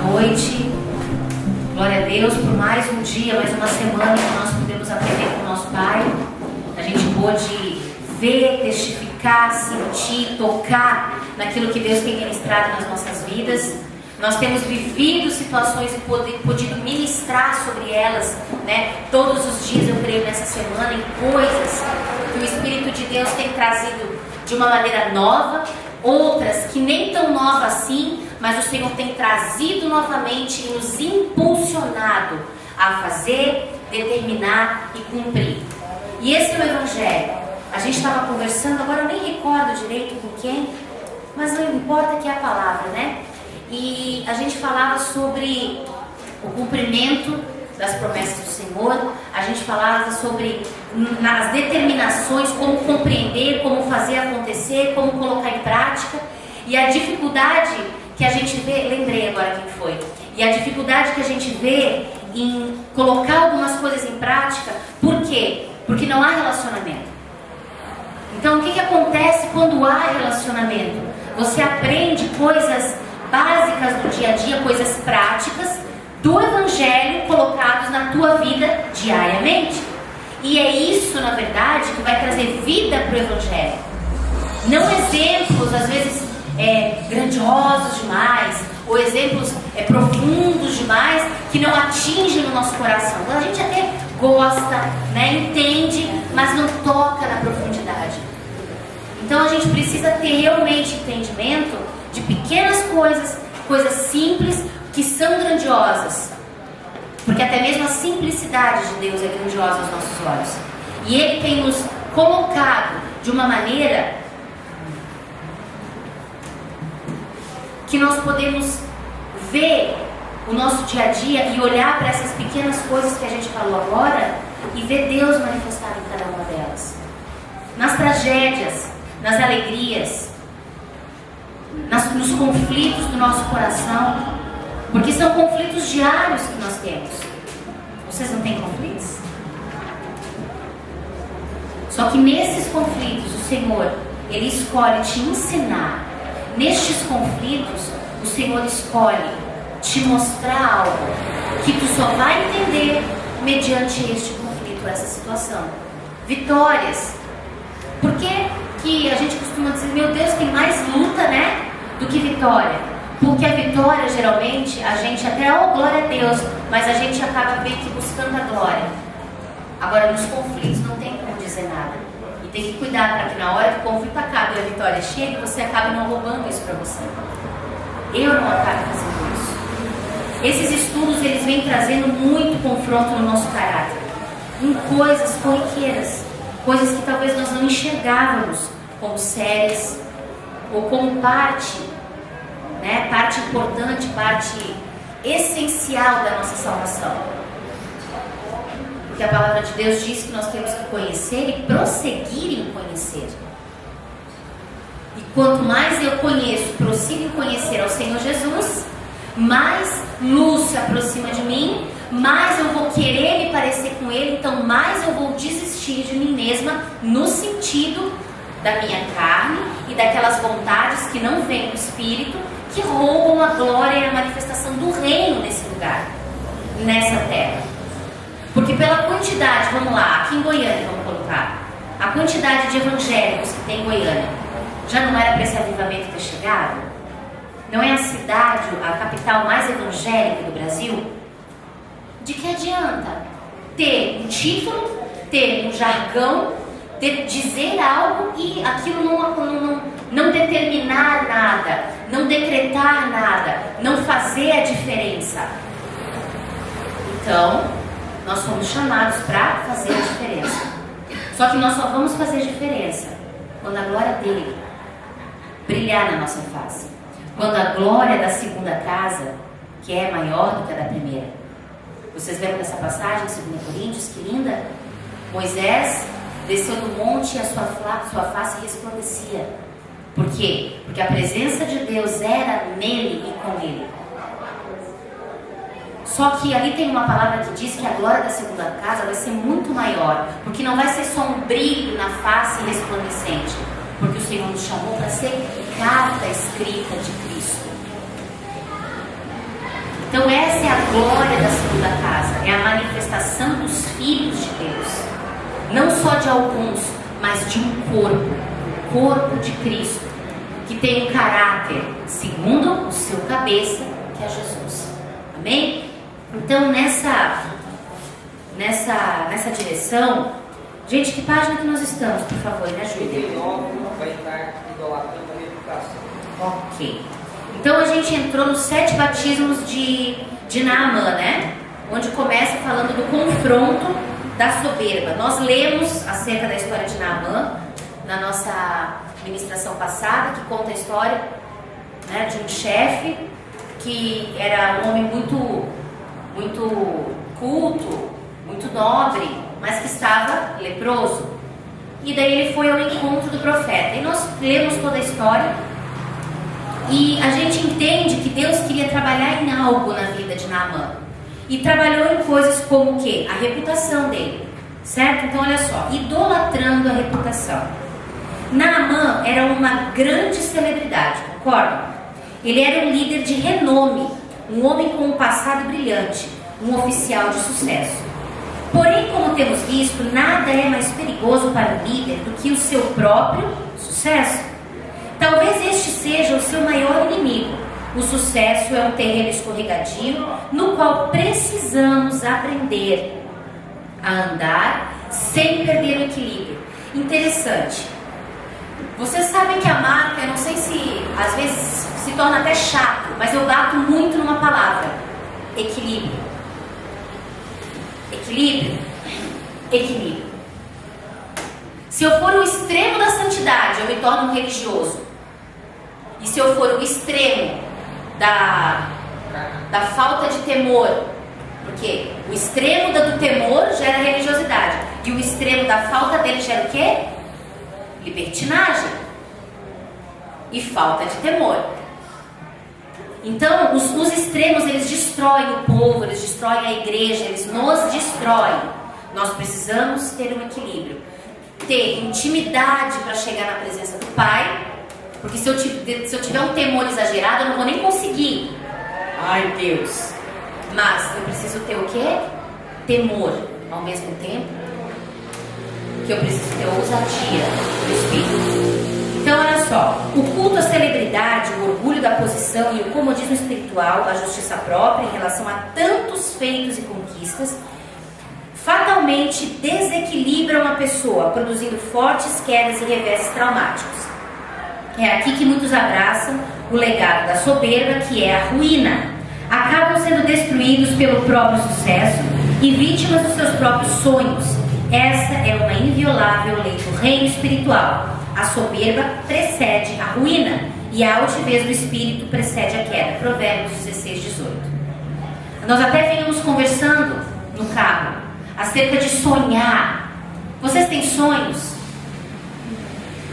noite. Glória a Deus por mais um dia, mais uma semana que nós podemos aprender com o nosso Pai. A gente pôde ver, testificar, sentir, tocar naquilo que Deus tem ministrado nas nossas vidas. Nós temos vivido situações e podido ministrar sobre elas, né? Todos os dias, eu creio, nessa semana, em coisas que o Espírito de Deus tem trazido de uma maneira nova, outras que nem tão nova assim, mas o Senhor tem trazido novamente e nos impulsionado a fazer, determinar e cumprir. E esse é o Evangelho. A gente estava conversando, agora eu nem recordo direito com quem, mas não importa, que é a palavra, né? E a gente falava sobre o cumprimento das promessas do Senhor. A gente falava sobre as determinações, como compreender, como fazer acontecer, como colocar em prática. E a dificuldade que a gente vê, lembrei agora quem foi, e a dificuldade que a gente vê em colocar algumas coisas em prática. Por quê? Porque não há relacionamento. Então, o que acontece quando há relacionamento? Você aprende coisas básicas do dia a dia, coisas práticas do Evangelho colocados na tua vida diariamente. E é isso, na verdade, que vai trazer vida para o Evangelho. Não exemplos, às vezes, grandiosos demais, ou exemplos profundos demais, que não atingem o nosso coração. Então, a gente até gosta, né, entende, mas não toca na profundidade. Então, a gente precisa ter realmente entendimento de pequenas coisas, coisas simples que são grandiosas. Porque até mesmo a simplicidade de Deus é grandiosa aos nossos olhos. E Ele tem nos colocado de uma maneira que nós podemos ver o nosso dia a dia e olhar para essas pequenas coisas que a gente falou agora e ver Deus manifestado em cada uma delas. Nas tragédias, nas alegrias, nos conflitos do nosso coração, porque são conflitos diários que nós temos. Vocês não têm conflitos? Só que nesses conflitos o Senhor, Ele escolhe te ensinar. Nestes conflitos o Senhor escolhe te mostrar algo que tu só vai entender mediante este conflito, essa situação. Vitórias. Por que a gente costuma dizer, meu Deus, tem mais luta, né, do que vitória? Porque a vitória, geralmente, a gente até, glória a Deus, mas a gente acaba meio que buscando a glória. Agora, nos conflitos não tem como dizer nada. E tem que cuidar para que na hora que o conflito acabe e a vitória chegue, você acabe não roubando isso para você. Eu não acabo fazendo isso. Esses estudos, eles vêm trazendo muito confronto no nosso caráter. Em coisas corriqueiras. Coisas que talvez nós não enxergávamos como sérias ou como parte, né, parte importante, parte essencial da nossa salvação. Porque a palavra de Deus diz que nós temos que conhecer e prosseguir em conhecer. E quanto mais eu conheço, prossigo em conhecer ao Senhor Jesus, mais luz se aproxima de mim, mais eu vou querer me parecer com Ele, então mais eu vou desistir de mim mesma no sentido da minha carne e daquelas vontades que não vêm do Espírito, que roubam a glória e a manifestação do reino nesse lugar, nessa terra. Porque pela quantidade, vamos lá, aqui em Goiânia, vamos colocar, a quantidade de evangélicos que tem em Goiânia, já não era para esse avivamento ter chegado? Não é a cidade, a capital mais evangélica do Brasil? De que adianta ter um título, ter um jargão, dizer algo e aquilo não determinar nada, não decretar nada, não fazer a diferença? Então, nós fomos chamados para fazer a diferença. Só que nós só vamos fazer diferença quando a glória dele brilhar na nossa face. Quando a glória da segunda casa, que é maior do que a da primeira. Vocês lembram dessa passagem em 2 Coríntios? Que linda! Moisés desceu do monte e a sua face resplandecia. Por quê? Porque a presença de Deus era nele e com ele. Só que ali tem uma palavra que diz que a glória da segunda casa vai ser muito maior, porque não vai ser só um brilho na face resplandecente, porque o Senhor nos chamou para ser carta escrita de Cristo. Então essa é a glória da segunda casa, é a manifestação dos filhos de Deus, não só de alguns, mas de um corpo, o corpo de Cristo, que tem um caráter segundo o seu cabeça, que é Jesus. Amém? Então nessa direção, gente, que página que nós estamos, por favor, me ajudem. 39 vai estar idolatrando a reputação. Ok. Então a gente entrou nos 7 batismos de Naamã, né? Onde começa falando do confronto da soberba. Nós lemos acerca da história de Naamã na nossa ministração passada, que conta a história, né, de um chefe que era um homem muito culto, muito nobre, mas que estava leproso. E daí ele foi ao encontro do profeta. E nós lemos toda a história e a gente entende que Deus queria trabalhar em algo na vida de Naamã. E trabalhou em coisas como o quê? A reputação dele, certo? Então olha só, idolatrando a reputação. Naamã era uma grande celebridade, concordam? Ele era um líder de renome, um homem com um passado brilhante, um oficial de sucesso. Porém, como temos visto, nada é mais perigoso para o líder do que o seu próprio sucesso. Talvez este seja o seu maior inimigo. O sucesso é um terreno escorregadio no qual precisamos aprender a andar sem perder o equilíbrio. Interessante. Vocês sabem que a marca, eu não sei se às vezes se torna até chato, mas eu bato muito numa palavra: equilíbrio. Equilíbrio. Equilíbrio. Se eu for o extremo da santidade, eu me torno um religioso. E se eu for o extremo da falta de temor, porque o extremo do temor gera religiosidade, e o extremo da falta dele gera o quê? Libertinagem e falta de temor. Então os extremos, eles destroem o povo, eles destroem a igreja, eles nos destroem. Nós precisamos ter um equilíbrio, ter intimidade para chegar na presença do Pai, porque se eu tiver um temor exagerado, eu não vou nem conseguir. Ai, Deus. Mas eu preciso ter o quê? Temor. Ao mesmo tempo que eu preciso ter ousadia do Espírito. Então, olha só. O culto à celebridade, o orgulho da posição e o comodismo espiritual, a justiça própria em relação a tantos feitos e conquistas, fatalmente desequilibram a pessoa, produzindo fortes quedas e reveses traumáticos. É aqui que muitos abraçam o legado da soberba, que é a ruína. Acabam sendo destruídos pelo próprio sucesso e vítimas dos seus próprios sonhos. Essa é uma inviolável lei do reino espiritual. A soberba precede a ruína e a altivez do espírito precede a queda. Provérbios 16, 18. Nós até vínhamos conversando no carro acerca de sonhar. Vocês têm sonhos?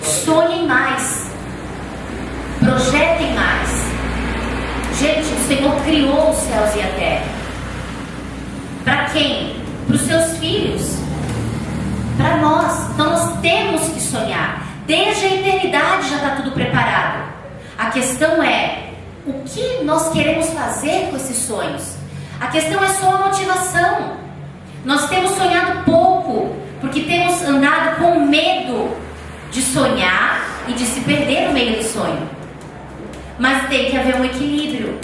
Sonhem mais. Projetem mais. Gente, o Senhor criou os céus e a terra. Para quem? Para os seus filhos. Para nós. Então nós temos que sonhar. Desde a eternidade já está tudo preparado. A questão é: o que nós queremos fazer com esses sonhos? A questão é só a motivação. Nós temos sonhado pouco, porque temos andado com medo de sonhar e de se perder no meio do sonho. Mas tem que haver um equilíbrio.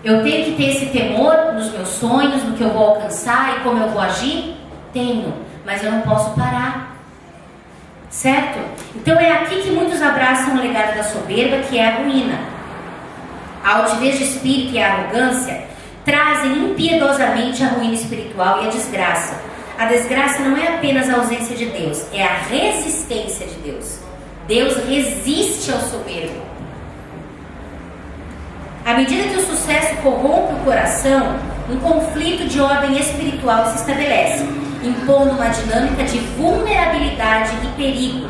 Eu tenho que ter esse temor nos meus sonhos, no que eu vou alcançar e como eu vou agir? Tenho, mas eu não posso parar. Certo? Então é aqui que muitos abraçam o legado da soberba, que é a ruína. A altivez de espírito e a arrogância trazem impiedosamente a ruína espiritual e a desgraça. A desgraça não é apenas a ausência de Deus, é a resistência de Deus. Deus resiste ao soberbo. À medida que o sucesso corrompe o coração, um conflito de ordem espiritual se estabelece, impondo uma dinâmica de vulnerabilidade e perigo.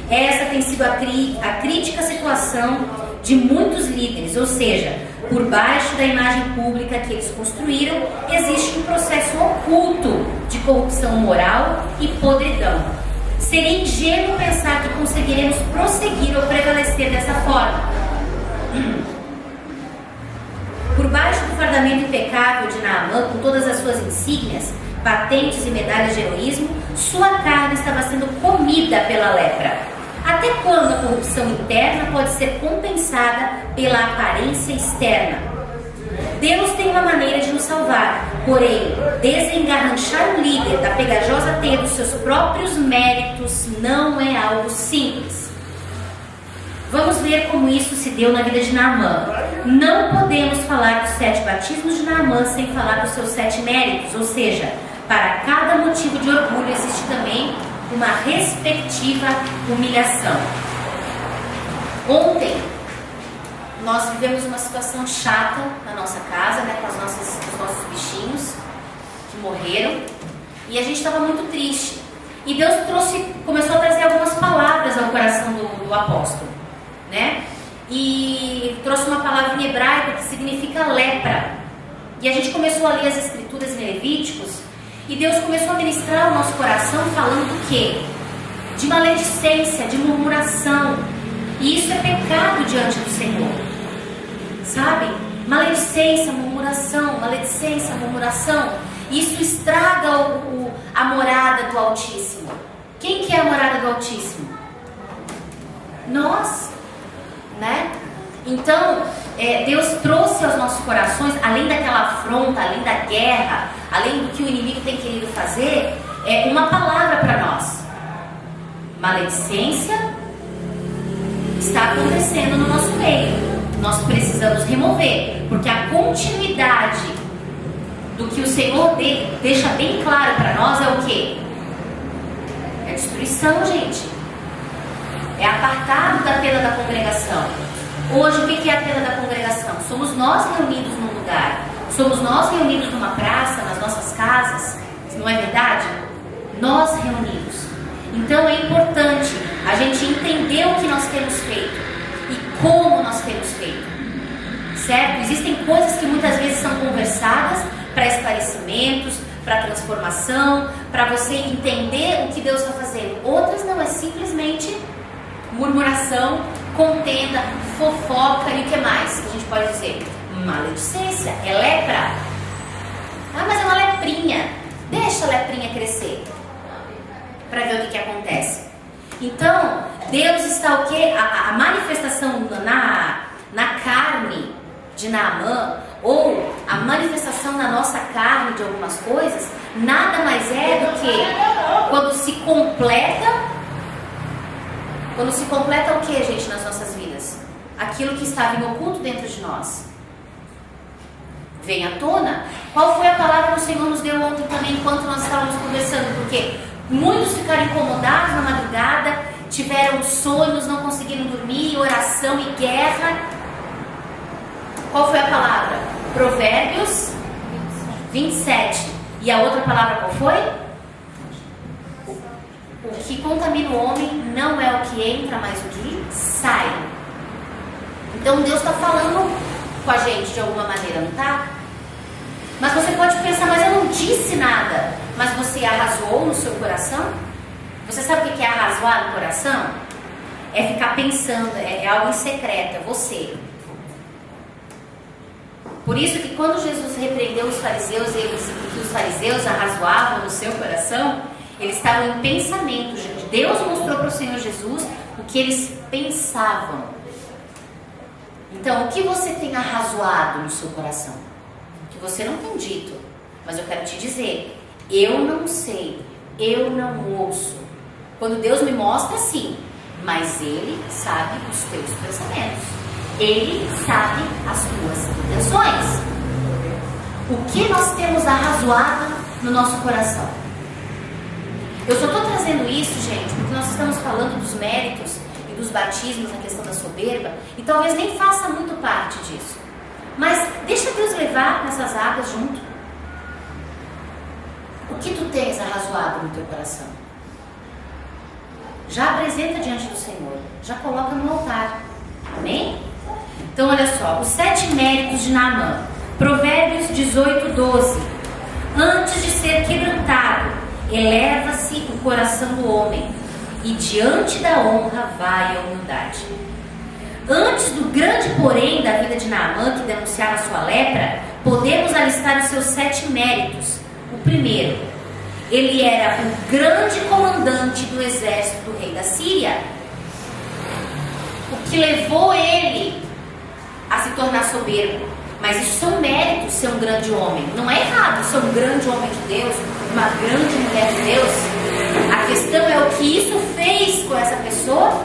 Essa tem sido a crítica situação de muitos líderes, ou seja, por baixo da imagem pública que eles construíram, existe um processo oculto de corrupção moral e podridão. Seria ingênuo pensar que conseguiremos prosseguir ou prevalecer dessa forma. Por Por baixo do fardamento impecável de Naamã, com todas as suas insígnias, patentes e medalhas de heroísmo, sua carne estava sendo comida pela lepra. Até quando a corrupção interna pode ser compensada pela aparência externa? Deus tem uma maneira de nos salvar, porém, desengarranchar um líder da pegajosa teia dos seus próprios méritos não é algo simples. Vamos ver como isso se deu na vida de Naamã. Não podemos falar dos 7 batismos de Naamã sem falar dos seus 7 méritos, ou seja, para cada motivo de orgulho existe também uma respectiva humilhação. Ontem nós vivemos uma situação chata na nossa casa, né, com os nossos bichinhos que morreram, e a gente estava muito triste. E Deus começou a trazer algumas palavras ao coração do apóstolo, né? E trouxe uma palavra em hebraico que significa lepra. E a gente começou a ler as escrituras em Levíticos, e Deus começou a ministrar o nosso coração falando do quê? De maledicência, de murmuração. E isso é pecado diante do Senhor. Sabe? Maledicência, murmuração. Isso estraga a morada do Altíssimo. Quem que é a morada do Altíssimo? Nós, né? Então, Deus trouxe aos nossos corações, além daquela afronta, além da guerra, além do que o inimigo tem querido fazer, uma palavra para nós. Maledicência está acontecendo no nosso meio. Nós precisamos remover, porque a continuidade do que o Senhor deixa bem claro para nós é o quê? É destruição, gente. É apartado da tenda da congregação. Hoje, o que é a tenda da congregação? Somos nós reunidos num lugar. Somos nós reunidos numa praça, nas nossas casas. Não é verdade? Nós reunidos. Então é importante a gente entender o que nós temos feito e como nós temos feito. Certo? Existem coisas que muitas vezes são conversadas para esclarecimentos, para transformação, para você entender o que Deus está fazendo. Outras não, é simplesmente murmuração, contenda, fofoca e o que mais que a gente pode dizer? Maledicência, é lepra. Ah, mas é uma leprinha. Deixa a leprinha crescer para ver o que acontece. Então, Deus está o quê? A manifestação na carne de Naamã, ou a manifestação na nossa carne de algumas coisas, nada mais é do que quando se completa o que, gente, nas nossas vidas? Aquilo que estava em oculto dentro de nós vem à tona. Qual foi a palavra que o Senhor nos deu ontem também, enquanto nós estávamos conversando? Porque muitos ficaram incomodados na madrugada, tiveram sonhos, não conseguiram dormir, oração e guerra. Qual foi a palavra? Provérbios 27. E a outra palavra qual foi? O que contamina o homem não é o que entra, mas o que sai. Então Deus está falando com a gente de alguma maneira, não está? Mas você pode pensar, mas eu não disse nada. Mas você arrasou no seu coração? Você sabe o que é arrasar no coração? É ficar pensando, é algo em secreto, é você. Por isso que quando Jesus repreendeu os fariseus e que os fariseus arrazoavam no seu coração, eles estavam em pensamento. Deus mostrou para o Senhor Jesus o que eles pensavam. Então, o que você tem arrazoado no seu coração? Que você não tem dito, mas eu quero te dizer, eu não sei, eu não ouço. Quando Deus me mostra, sim, mas Ele sabe os teus pensamentos. Ele sabe as tuas intenções. O que nós temos arrazoado no nosso coração? Eu só estou trazendo isso, gente, porque nós estamos falando dos méritos e dos batismos na questão da soberba, e talvez nem faça muito parte disso. Mas deixa Deus levar nessas águas junto. O que tu tens arrazoado no teu coração? Já apresenta diante do Senhor, já coloca no altar. Amém? Então olha só, os 7 méritos de Naamã. Provérbios 18, 12. Antes de ser quebrantado, eleva-se o coração do homem, e diante da honra vai a humildade. Antes do grande porém da vida de Naamã, que denunciava sua lepra, podemos alistar os seus 7 méritos. O primeiro, ele era o grande comandante do exército do rei da Síria. O que levou ele a se tornar soberbo. Mas isso são méritos, ser um grande homem. Não é errado ser um grande homem de Deus, uma grande mulher de Deus. A questão é o que isso fez com essa pessoa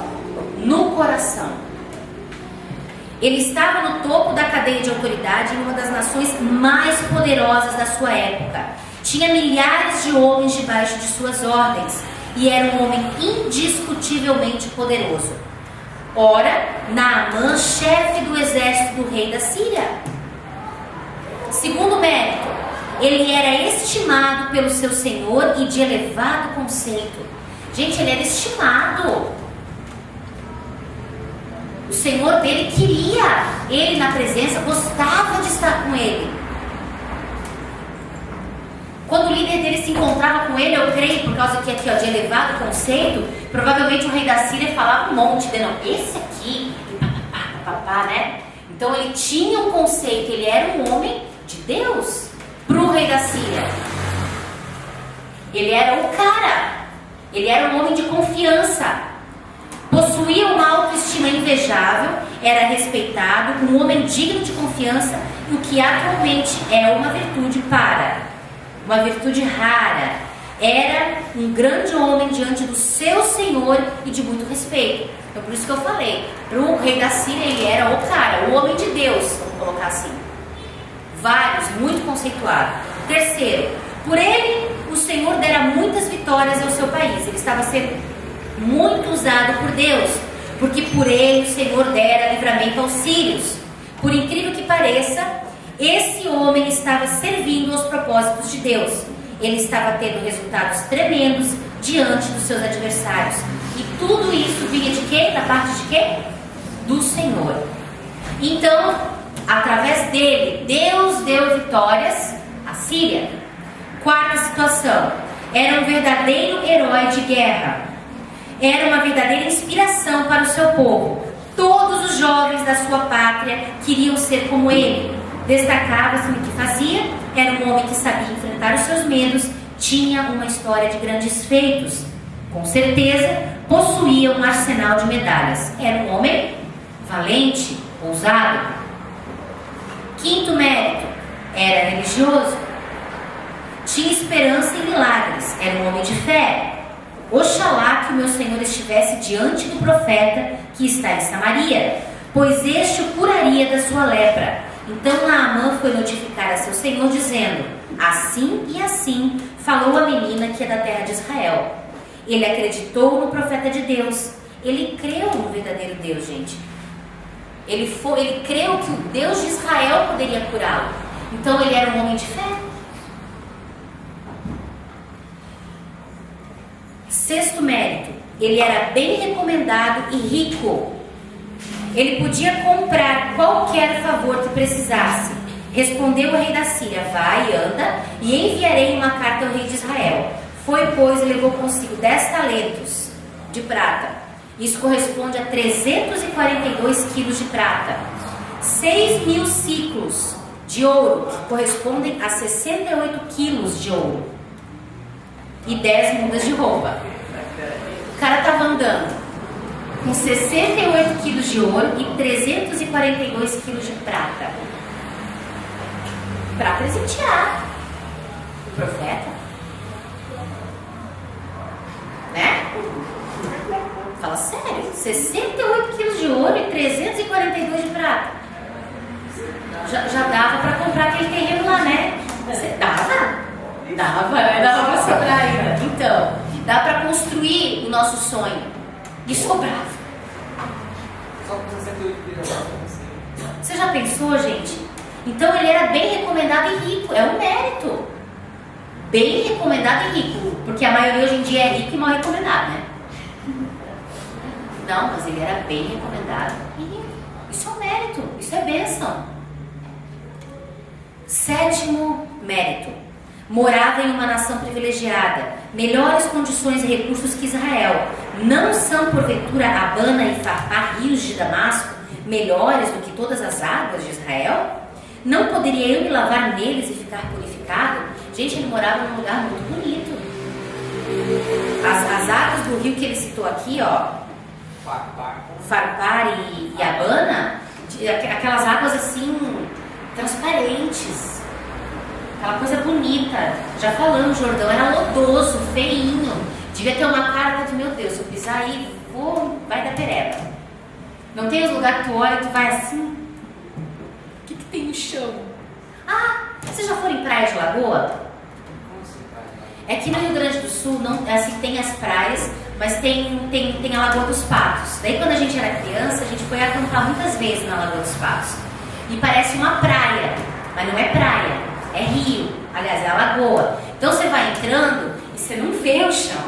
no coração. Ele estava no topo da cadeia de autoridade em uma das nações mais poderosas da sua época. Tinha milhares de homens debaixo de suas ordens e era um homem indiscutivelmente poderoso. Ora, Naamã, chefe do exército do rei da Síria. Segundo mérito, ele era estimado pelo seu senhor e de elevado conceito. Gente, ele era estimado. O senhor dele queria ele na presença, gostava de estar com ele. Quando o líder dele se encontrava com ele, eu creio, por causa que aqui, ó, de elevado conceito, provavelmente o rei da Síria falava um monte de não, esse aqui, papapá, né? Então ele tinha um conceito, ele era um homem de Deus para o rei da Síria. Ele era o cara, ele era um homem de confiança. Possuía uma autoestima invejável, era respeitado, um homem digno de confiança, o que atualmente é uma virtude uma virtude rara. Era um grande homem diante do seu senhor e de muito respeito. Então por isso que eu falei, para o rei da Síria ele era o cara, o homem de Deus, vamos colocar assim. Vários, muito conceituado. Terceiro, por ele o Senhor dera muitas vitórias ao seu país. Ele estava sendo muito usado por Deus, porque por ele o Senhor dera livramento aos sírios. Por incrível que pareça, esse homem estava servindo aos propósitos de Deus. Ele estava tendo resultados tremendos diante dos seus adversários. E tudo isso vinha de quê? Da parte de quê? Do Senhor. Então, através dele, Deus deu vitórias à Síria. Quarta situação, era um verdadeiro herói de guerra. Era uma verdadeira inspiração para o seu povo. Todos os jovens da sua pátria queriam ser como ele. Destacava-se no que fazia, era um homem que sabia enfrentar os seus medos, tinha uma história de grandes feitos. Com certeza, possuía um arsenal de medalhas. Era um homem valente, ousado. Quinto mérito, era religioso. Tinha esperança em milagres, era um homem de fé. Oxalá que o meu Senhor estivesse diante do profeta que está em Samaria, pois este o curaria da sua lepra. Então Naamã foi notificar a seu senhor, dizendo: assim e assim falou a menina que é da terra de Israel. Ele acreditou no profeta de Deus. Ele creu no verdadeiro Deus, gente. Ele creu que o Deus de Israel poderia curá-lo. Então ele era um homem de fé. Sexto mérito, ele era bem recomendado e rico. Ele podia comprar qualquer favor que precisasse. Respondeu o rei da Síria: vai, anda, e enviarei uma carta ao rei de Israel. Foi, pois, e levou consigo 10 talentos de prata. Isso corresponde a 342 quilos de prata. 6.000 ciclos de ouro, que correspondem a 68 quilos de ouro. E 10 mudas de roupa. O cara estava andando com 68 quilos de ouro e 342 quilos de prata. Para presentear o profeta. Né? Fala sério, 68 quilos de ouro e 342 de prata. Já dava para comprar aquele terreno lá, né? Você dava? Dava para sobrar ainda. Então, dá para construir o nosso sonho. E sobrava. Você já pensou, gente? Então ele era bem recomendado e rico. É um mérito. Bem recomendado e rico. Porque a maioria hoje em dia é rico e mal recomendado, né? Não, mas ele era bem recomendado e rico. Isso é um mérito. Isso é bênção. Sétimo mérito. Morava em uma nação privilegiada, melhores condições e recursos que Israel. Não são porventura Abana e Farpar, rios de Damasco, melhores do que todas as águas de Israel? Não poderia eu me lavar neles e ficar purificado? Gente, ele morava num lugar muito bonito. As águas do rio que ele citou aqui, ó, Farpar e Abana, aquelas águas assim, transparentes, aquela coisa bonita. Já falando, Jordão era lodoso, feinho, devia ter uma cara de, meu Deus, se eu pisar aí, vai dar pereba. Não tem os lugares que tu olha e tu vai assim, o que tem no chão? Ah, vocês já foram em praia de lagoa? É que no Rio Grande do Sul não, assim, tem as praias, mas tem a Lagoa dos Patos. Daí quando a gente era criança, a gente foi acampar muitas vezes na Lagoa dos Patos. E parece uma praia, mas não é praia, é rio. Aliás, é a lagoa. Então você vai entrando e você não vê o chão.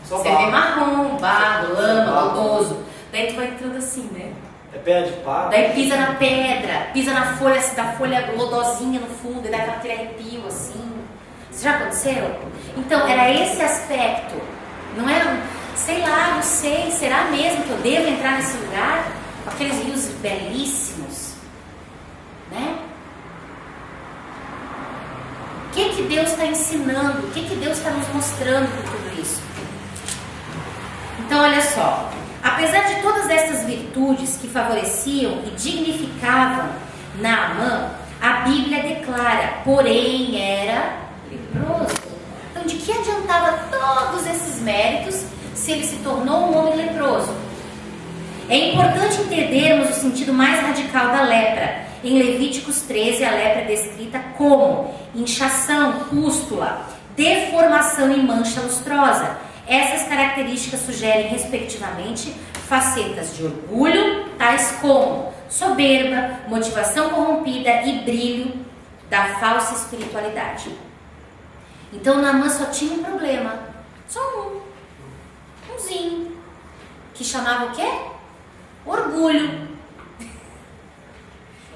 Só você vê marrom, barro, lama, lodoso. Daí tu vai entrando assim, né? É pé de pato. Daí pisa na pedra, pisa na folha, da folha lodosinha no fundo, e dá aquele arrepio assim. Isso já aconteceu? Então, era esse aspecto. Não era, sei lá, não sei, será mesmo que eu devo entrar nesse lugar? Com aqueles rios belíssimos, né? O que Deus está ensinando? O que Deus está nos mostrando com tudo isso? Então, olha só. Apesar de todas essas virtudes que favoreciam e dignificavam Naamã, a Bíblia declara, porém era leproso. Então, de que adiantava todos esses méritos se ele se tornou um homem leproso? É importante entendermos o sentido mais radical da lepra. Em Levíticos 13, a lepra é descrita como inchação, pústula, deformação e mancha lustrosa. Essas características sugerem, respectivamente, facetas de orgulho, tais como soberba, motivação corrompida e brilho da falsa espiritualidade. Então, Naamã só tinha um problema, só umzinho, que chamava o quê? Orgulho.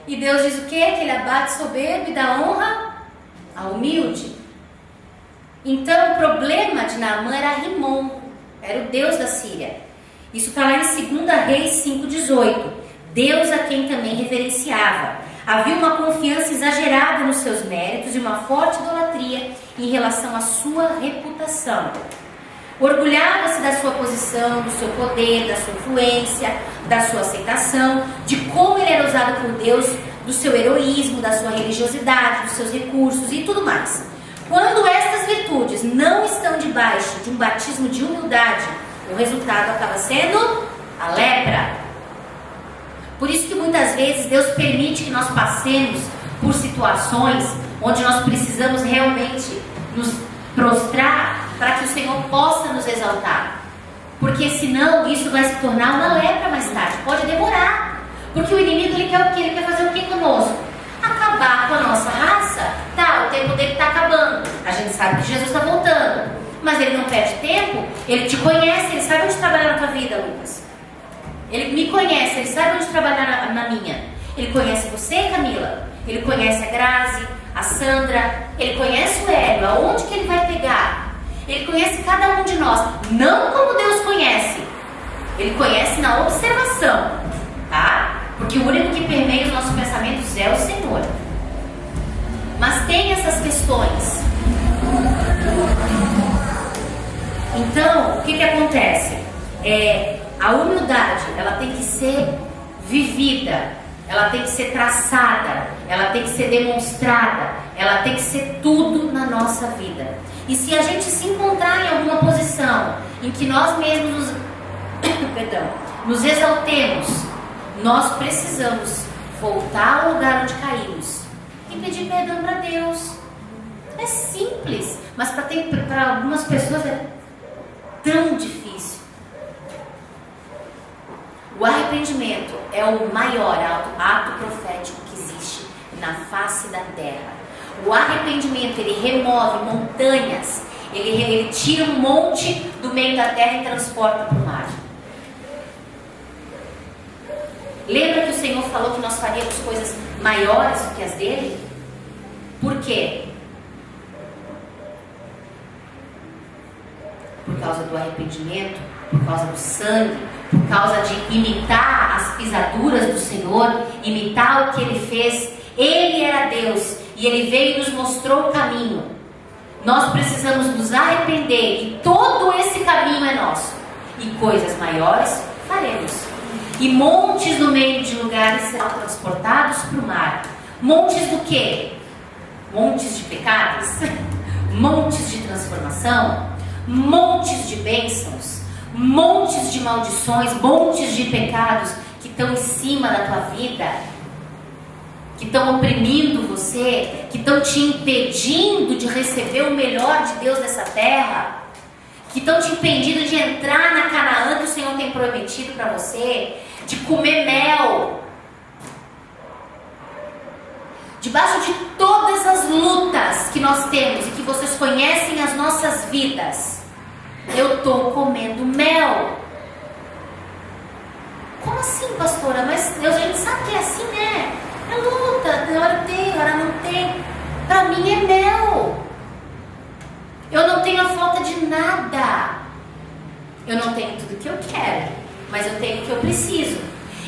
E Deus diz o quê? Que ele abate soberbo e dá honra ao humilde. Então, o problema de Naamã era Rimon, era o deus da Síria. Isso está lá em 2 Reis 5,18. Deus a quem também reverenciava. Havia uma confiança exagerada nos seus méritos e uma forte idolatria em relação à sua reputação. Orgulhava-se da sua posição, do seu poder, da sua influência, da sua aceitação, de como ele era usado por Deus, do seu heroísmo, da sua religiosidade, dos seus recursos e tudo mais. Quando estas virtudes não estão debaixo de um batismo de humildade, o resultado acaba sendo a lepra. Por isso que muitas vezes Deus permite que nós passemos por situações onde nós precisamos realmente nos prostrar para que o Senhor possa nos exaltar. Porque senão isso vai se tornar uma lepra mais tarde. Pode demorar. Porque o inimigo ele quer o quê? Ele quer fazer o que conosco? Acabar com a nossa raça. Tá, o tempo dele está acabando. A gente sabe que Jesus está voltando. Mas ele não perde tempo. Ele te conhece, ele sabe onde trabalhar na tua vida, Lucas. Ele me conhece, ele sabe onde trabalhar na minha. Ele conhece você, Camila. Ele conhece a Grazi, a Sandra. Ele conhece o Hélio, aonde que ele vai pegar. Ele conhece cada um de nós. Não como Deus conhece. Ele conhece na observação, tá? Porque o único que permeia os nossos pensamentos é o Senhor. Mas tem essas questões. Então, o que acontece? A humildade, ela tem que ser vivida, ela tem que ser traçada, ela tem que ser demonstrada, ela tem que ser tudo na nossa vida. E se a gente se encontrar em alguma posição em que nós mesmos nos exaltemos, nós precisamos voltar ao lugar onde caímos e pedir perdão para Deus. É simples, mas para algumas pessoas é tão difícil. O arrependimento é o maior ato profético que existe na face da terra. O arrependimento, ele remove montanhas, ele tira um monte do meio da terra e transporta para o mar. Lembra que o Senhor falou que nós faríamos coisas maiores do que as dele? Por quê? Por causa do arrependimento, por causa do sangue, por causa de imitar a as pisaduras do Senhor, imitar o que Ele fez. Ele era Deus e Ele veio e nos mostrou o caminho. Nós precisamos nos arrepender e todo esse caminho é nosso. E coisas maiores faremos. E montes no meio de lugares serão transportados para o mar. Montes do quê? Montes de pecados? Montes de transformação? Montes de bênçãos? Montes de maldições? Montes de pecados que estão em cima da tua vida? Que estão oprimindo você? Que estão te impedindo de receber o melhor de Deus nessa terra? Que estão te impedindo de entrar na Canaã que o Senhor tem prometido para você? De comer mel? Debaixo de todas as lutas que nós temos e que vocês conhecem as nossas vidas, eu estou comendo mel. Como assim, pastora? Mas a gente sabe que é assim, né? É luta, hora tem, hora não tem. Para mim é mel. Eu não tenho a falta de nada. Eu não tenho tudo que eu quero, mas eu tenho o que eu preciso.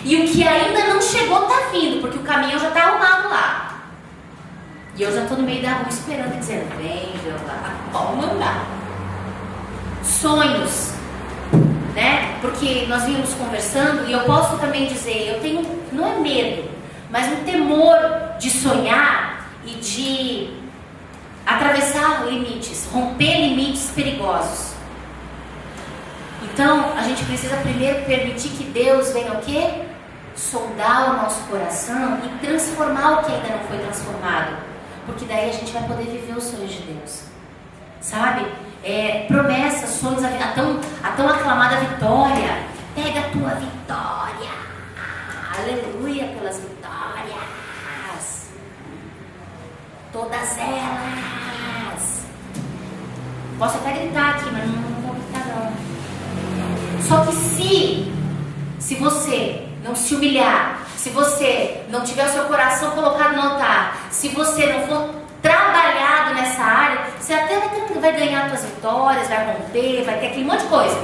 E o que ainda não chegou está vindo, porque o caminhão já está arrumado lá. E eu já estou no meio da rua esperando e dizendo: vem, Jeová, pode mandar. Sonhos, né? Porque nós vínhamos conversando e eu posso também dizer, eu tenho, não é medo, mas um temor de sonhar e de atravessar limites, romper limites perigosos. Então, a gente precisa primeiro permitir que Deus venha o quê? Sondar o nosso coração e transformar o que ainda não foi transformado. Porque daí a gente vai poder viver os sonhos de Deus. Sabe? Promessas, sonhos, a tão aclamada vitória. Pega a tua vitória. Aleluia pelas vitórias. Todas elas. Posso até gritar aqui, mas não vou gritar não. Só que se você não se humilhar, se você não tiver o seu coração colocado no altar, se você não for trabalhado nessa área, você até vai ganhar suas vitórias, vai romper, vai ter aquele monte de coisa.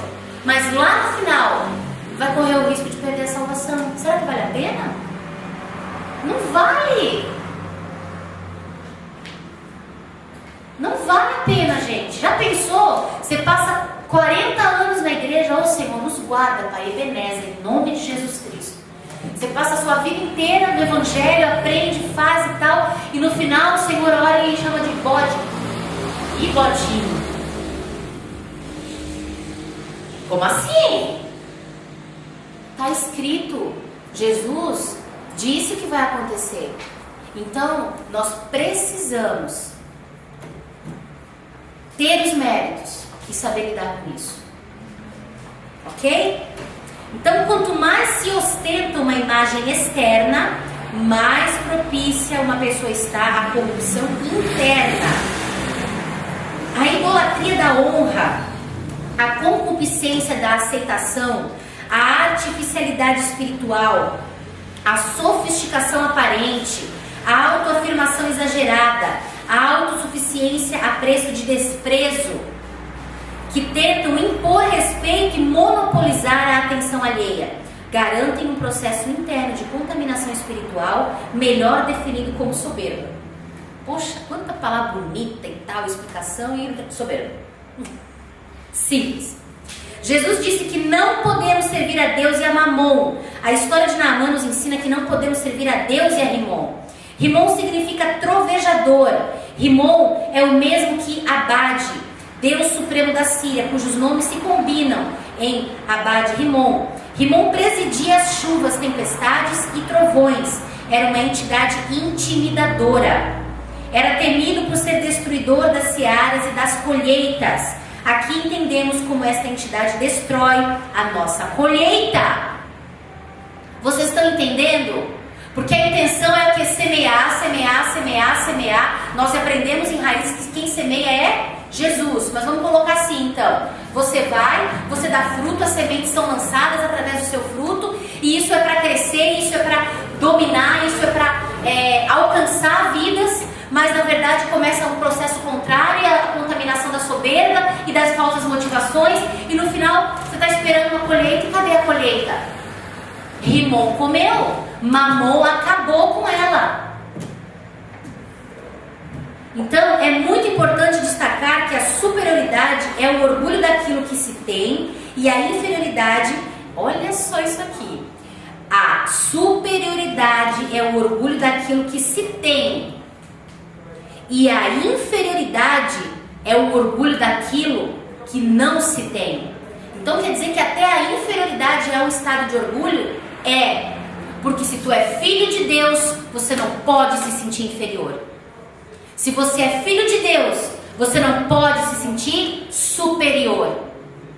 Mas lá no final, vai correr o risco de perder a salvação. Será que vale a pena? Não vale. Não vale a pena, gente. Já pensou? Você passa 40 anos na igreja, ô Senhor, nos guarda, Pai, Ebenezer, em nome de Jesus Cristo. Você passa a sua vida inteira no Evangelho, aprende, faz e tal, e no final o Senhor olha e chama de bode. E bodinho? Como assim? Está escrito. Jesus disse o que vai acontecer. Então, nós precisamos ter os méritos e saber lidar com isso. Ok? Então, quanto mais se ostenta uma imagem externa, mais propícia uma pessoa está à corrupção interna. A idolatria da honra, a concupiscência da aceitação, a artificialidade espiritual, a sofisticação aparente, a autoafirmação exagerada, a autossuficiência a preço de desprezo, que tentam impor respeito e monopolizar a atenção alheia, garantem um processo interno de contaminação espiritual, melhor definido como soberba. Poxa, quanta palavra bonita e tal, explicação e soberba. Simples. Jesus disse que não podemos servir a Deus e a Mamon. A história de Naamã nos ensina que não podemos servir a Deus e a Rimon. Rimon significa trovejador. Rimon é o mesmo que Abade, Deus Supremo da Síria, cujos nomes se combinam em Abade e Rimon. Rimon presidia as chuvas, tempestades e trovões. Era uma entidade intimidadora. Era temido por ser destruidor das searas e das colheitas. Aqui entendemos como esta entidade destrói a nossa colheita. Vocês estão entendendo? Porque a intenção é o que? Semear, semear, semear, semear. Nós aprendemos em Raízes que quem semeia é Jesus. Mas vamos colocar assim então. Você vai, você dá fruto, as sementes são lançadas através do seu fruto. E isso é para crescer, isso é para dominar, isso é para alcançar vidas. Mas na verdade começa um processo contrário, a contaminação da soberba e das falsas motivações. E no final você está esperando uma colheita. E cadê a colheita? Rimon comeu, Mamon acabou com ela. Então é muito importante destacar que a superioridade é o orgulho daquilo que se tem, e a inferioridade, olha só isso aqui, a superioridade é o orgulho daquilo que se tem, e a inferioridade é o orgulho daquilo que não se tem. Então quer dizer que até a inferioridade é um estado de orgulho? É, porque se tu é filho de Deus, você não pode se sentir inferior. Se você é filho de Deus, você não pode se sentir superior.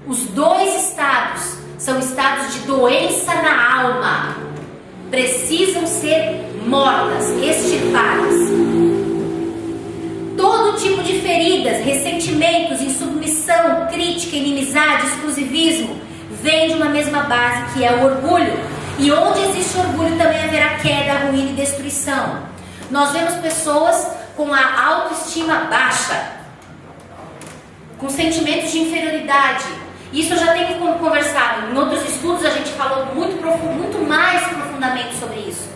Os dois estados são estados de doença na alma. Precisam ser mortas, extirpadas. Todo tipo de feridas, ressentimentos, insubmissão, crítica, inimizade, exclusivismo, vem de uma mesma base, que é o orgulho. E onde existe orgulho também haverá queda, ruína e destruição. Nós vemos pessoas com a autoestima baixa, com sentimentos de inferioridade. Isso eu já tenho conversado. Em outros estudos a gente falou muito mais profundamente sobre isso.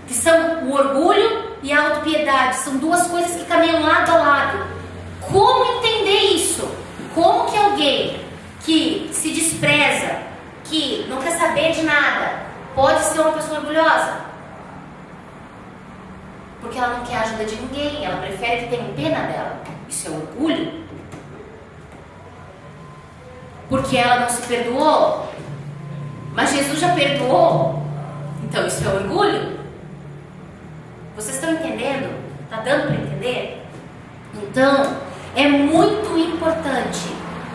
Que são o orgulho e a autopiedade. São duas coisas que caminham lado a lado. Como entender isso? Como que alguém que se despreza, que não quer saber de nada, pode ser uma pessoa orgulhosa? Porque ela não quer a ajuda de ninguém, ela prefere que tenham pena dela. Isso é orgulho. Porque ela não se perdoou. Mas Jesus já perdoou. Então isso é orgulho. Vocês estão entendendo? Está dando para entender? Então é muito importante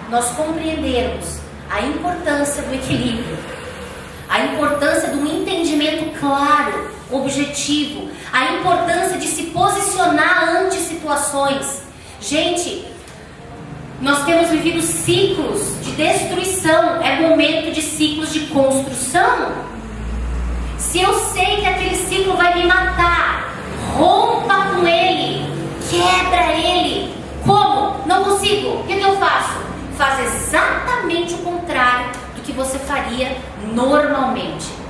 nós compreendermos a importância do equilíbrio, a importância do entendimento claro, objetivo, a importância de se posicionar ante situações. Gente, nós temos vivido ciclos de destruição, é momento de ciclos de construção. Se eu sei que aquele ciclo vai me matar, rompa com ele, quebra ele. Como? Não consigo. O que eu faço? Faz exatamente o contrário do que você faria normalmente.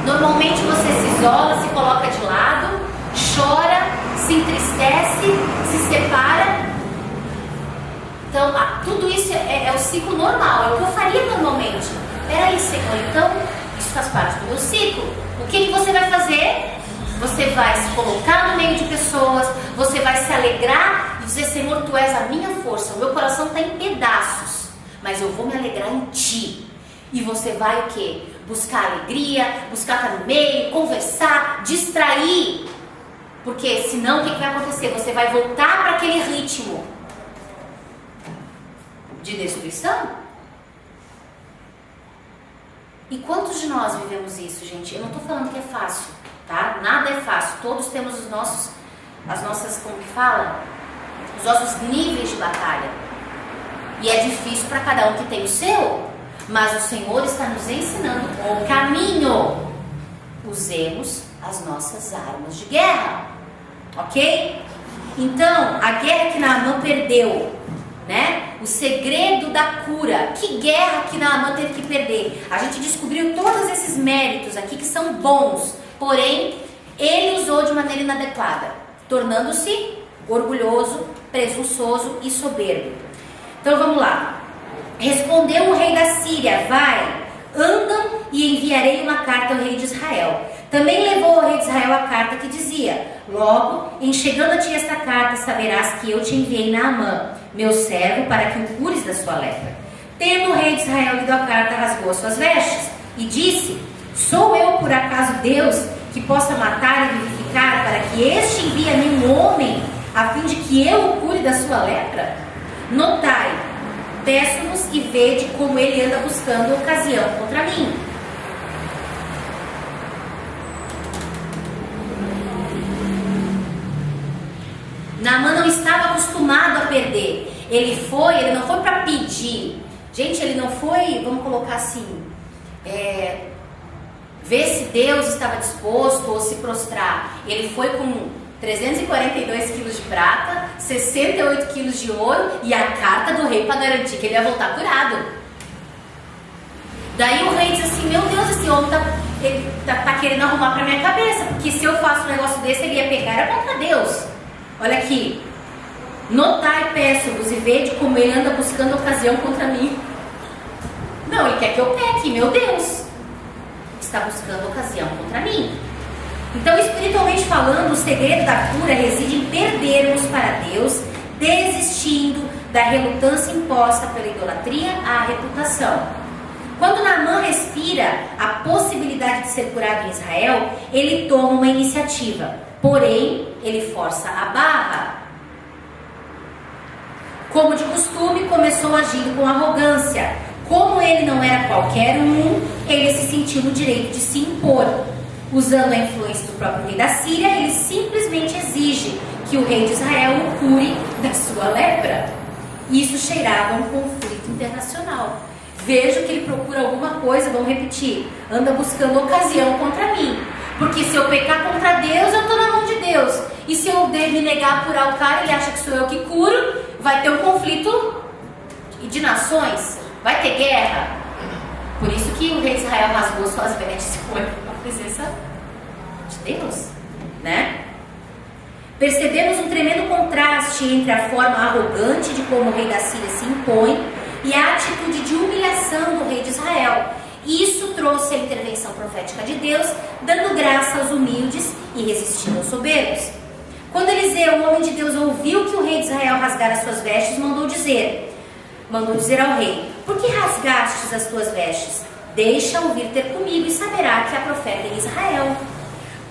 Normalmente você se isola, se coloca de lado, chora, se entristece, se separa. Então, tudo isso é o ciclo normal, é o que eu faria normalmente. Peraí, Senhor, então isso faz parte do meu ciclo. O que você vai fazer? Você vai se colocar no meio de pessoas, você vai se alegrar e dizer: Senhor, Tu és a minha força, o meu coração está em pedaços, mas eu vou me alegrar em Ti. E você vai o quê? Buscar alegria, buscar estar no meio, conversar, distrair. Porque senão o que vai acontecer? Você vai voltar para aquele ritmo de destruição. E quantos de nós vivemos isso, gente? Eu não estou falando que é fácil, tá? Nada é fácil. Todos temos as nossas, como que fala? Os nossos níveis de batalha. E é difícil para cada um que tem o seu. Mas o Senhor está nos ensinando o caminho. Usemos as nossas armas de guerra. Ok? Então, a guerra que Naamã perdeu, né? O segredo da cura. Que guerra que Naamã teve que perder? A gente descobriu todos esses méritos aqui que são bons. Porém, ele usou de maneira inadequada, tornando-se orgulhoso, presunçoso e soberbo. Então vamos lá. Respondeu o rei da Síria: vai, andam e enviarei uma carta ao rei de Israel. Também levou ao rei de Israel a carta que dizia: logo, em chegando a ti esta carta, saberás que eu te enviei Naamã, meu servo, para que o cures da sua lepra. Tendo o rei de Israel lido a carta, rasgou as suas vestes e disse: sou eu por acaso Deus que possa matar e vivificar, para que este envie a mim um homem, a fim de que eu o cure da sua lepra? Notai, peço-vos e vede como ele anda buscando ocasião contra mim. Naamã não estava acostumado a perder. Ele não foi para pedir. Gente, ele não foi, vamos colocar assim, ver se Deus estava disposto ou se prostrar. Ele foi com 342 quilos de prata, 68 quilos de ouro e a carta do rei para garantir que ele ia voltar curado. Daí o rei diz assim: meu homem tá querendo arrumar pra minha cabeça, porque se eu faço um negócio desse, ele ia pecar, era contra Deus. Olha aqui, notai, peço-vos, e vede como ele anda buscando ocasião contra mim. Não, ele quer que eu peque, meu Deus, está buscando ocasião contra mim. Então, espiritualmente falando, o segredo da cura reside em perdermos para Deus, desistindo da relutância imposta pela idolatria à reputação. Quando Naamã respira a possibilidade de ser curado em Israel, ele toma uma iniciativa, porém, ele força a barra. Como de costume, começou agindo com arrogância. Como ele não era qualquer um, ele se sentiu no direito de se impor. Usando a influência do próprio rei da Síria, ele simplesmente exige que o rei de Israel o cure da sua lepra. Isso cheirava a um conflito internacional. Vejo que ele procura alguma coisa, vamos repetir, anda buscando ocasião contra mim. Porque se eu pecar contra Deus, eu estou na mão de Deus. E se eu me negar a curar o cara, ele acha que sou eu que curo, vai ter um conflito de nações, vai ter guerra. Por isso que o rei de Israel rasgou suas vestes e foi para a presença de Deus, né? Percebemos um tremendo contraste entre a forma arrogante de como o rei da Síria se impõe e a atitude de humilhação do rei de Israel. Isso trouxe a intervenção profética de Deus, dando graça aos humildes e resistindo aos soberbos. Quando Eliseu, o homem de Deus, ouviu que o rei de Israel rasgara suas vestes, mandou dizer ao rei: por que rasgastes as tuas vestes? Deixa-o vir ter comigo e saberá que há profeta em Israel.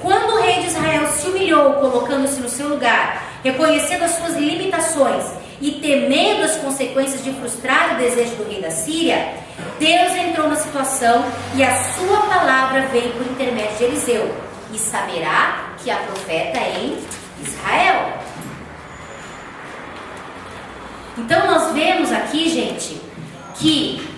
Quando o rei de Israel se humilhou, colocando-se no seu lugar, reconhecendo as suas limitações e temendo as consequências de frustrar o desejo do rei da Síria, Deus entrou na situação e a sua palavra veio por intermédio de Eliseu, e saberá que há profeta em Israel. Então nós vemos aqui, gente, que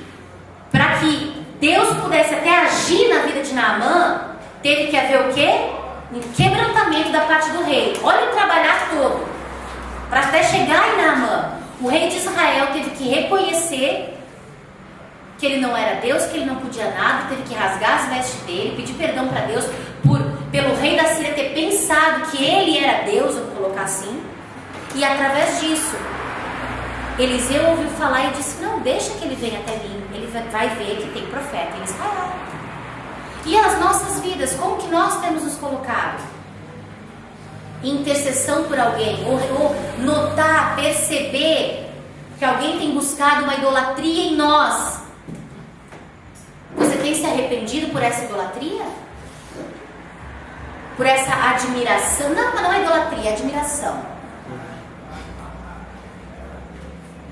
para que Deus pudesse até agir na vida de Naamã, teve que haver o quê? Um quebrantamento da parte do rei. Olha o trabalhar todo para até chegar em Naamã. O rei de Israel teve que reconhecer que ele não era Deus, que ele não podia nada, teve que rasgar as vestes dele, pedir perdão para Deus pelo rei da Síria ter pensado que ele era Deus, vou colocar assim. E através disso, Eliseu ouviu falar e disse: não, deixa que ele venha até mim, ele vai ver que tem profeta em Israel. E as nossas vidas, como que nós temos nos colocado? Intercessão por alguém, ou notar, perceber que alguém tem buscado uma idolatria em nós. Você tem se arrependido por essa idolatria? Por essa admiração? Não, mas não é idolatria, é admiração.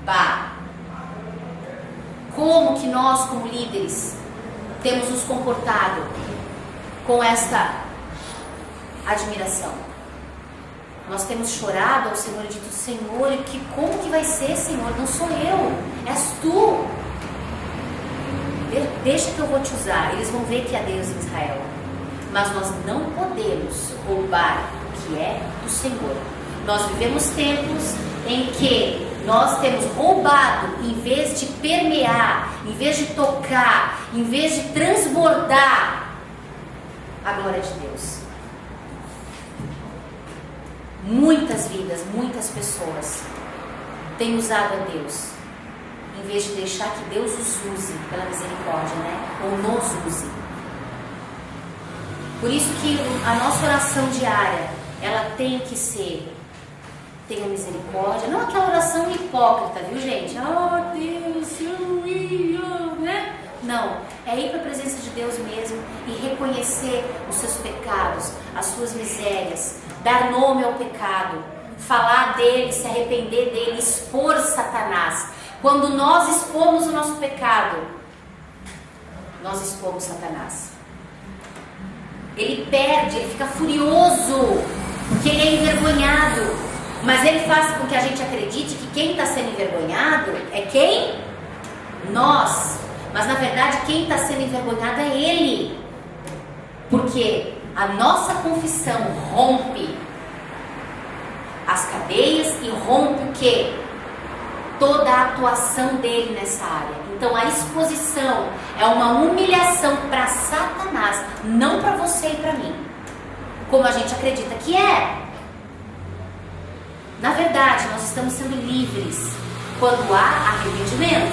Bah! Como que nós, como líderes, temos nos comportado com esta admiração? Nós temos chorado ao Senhor e dito: Senhor, como que vai ser, Senhor? Não sou eu, és tu. Deixa que eu vou te usar. Eles vão ver que há Deus em Israel. Mas nós não podemos roubar o que é do Senhor. Nós vivemos tempos em que nós temos roubado, em vez de permear, em vez de tocar, em vez de transbordar a glória de Deus. Muitas vidas, muitas pessoas têm usado a Deus, em vez de deixar que Deus os use pela misericórdia, né? Ou nos use. Por isso que a nossa oração diária, ela tem que ser: tenha misericórdia. Não aquela oração hipócrita, viu, gente? Oh Deus, né? Não, é ir para a presença de Deus mesmo e reconhecer os seus pecados, as suas misérias, dar nome ao pecado, falar dele, se arrepender dele, expor Satanás. Quando nós expomos o nosso pecado, nós expomos Satanás. Ele perde, ele fica furioso, porque ele é envergonhado. Mas ele faz com que a gente acredite que quem está sendo envergonhado é quem? Nós. Mas na verdade quem está sendo envergonhado é ele. Porque a nossa confissão rompe as cadeias e rompe o quê? toda a atuação dele nessa área. Então a exposição é uma humilhação para Satanás, não para você e para mim, como a gente acredita que é. Na verdade, nós estamos sendo livres quando há arrependimento.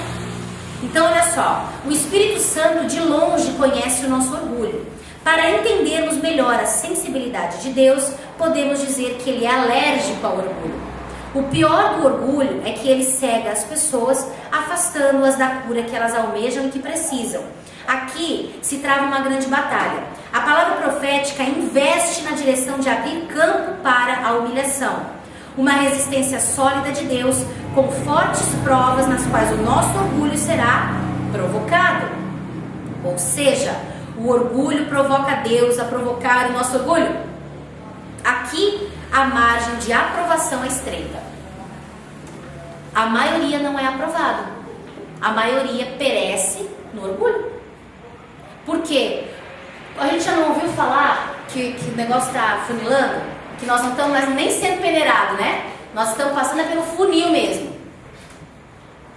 Então olha só, o Espírito Santo de longe conhece o nosso orgulho. Para entendermos melhor a sensibilidade de Deus, podemos dizer que ele é alérgico ao orgulho. O pior do orgulho é que ele cega as pessoas, afastando-as da cura que elas almejam e que precisam. Aqui se trava uma grande batalha. A palavra profética investe na direção de abrir campo para a humilhação. Uma resistência sólida de Deus, com fortes provas nas quais o nosso orgulho será provocado. Ou seja, o orgulho provoca Deus a provocar o nosso orgulho. Aqui a margem de aprovação é estreita. A maioria não é aprovado. A maioria perece no orgulho. Por quê? A gente já não ouviu falar que o negócio está funilando? Que nós não estamos mais nem sendo peneirados, né? Nós estamos passando pelo funil mesmo.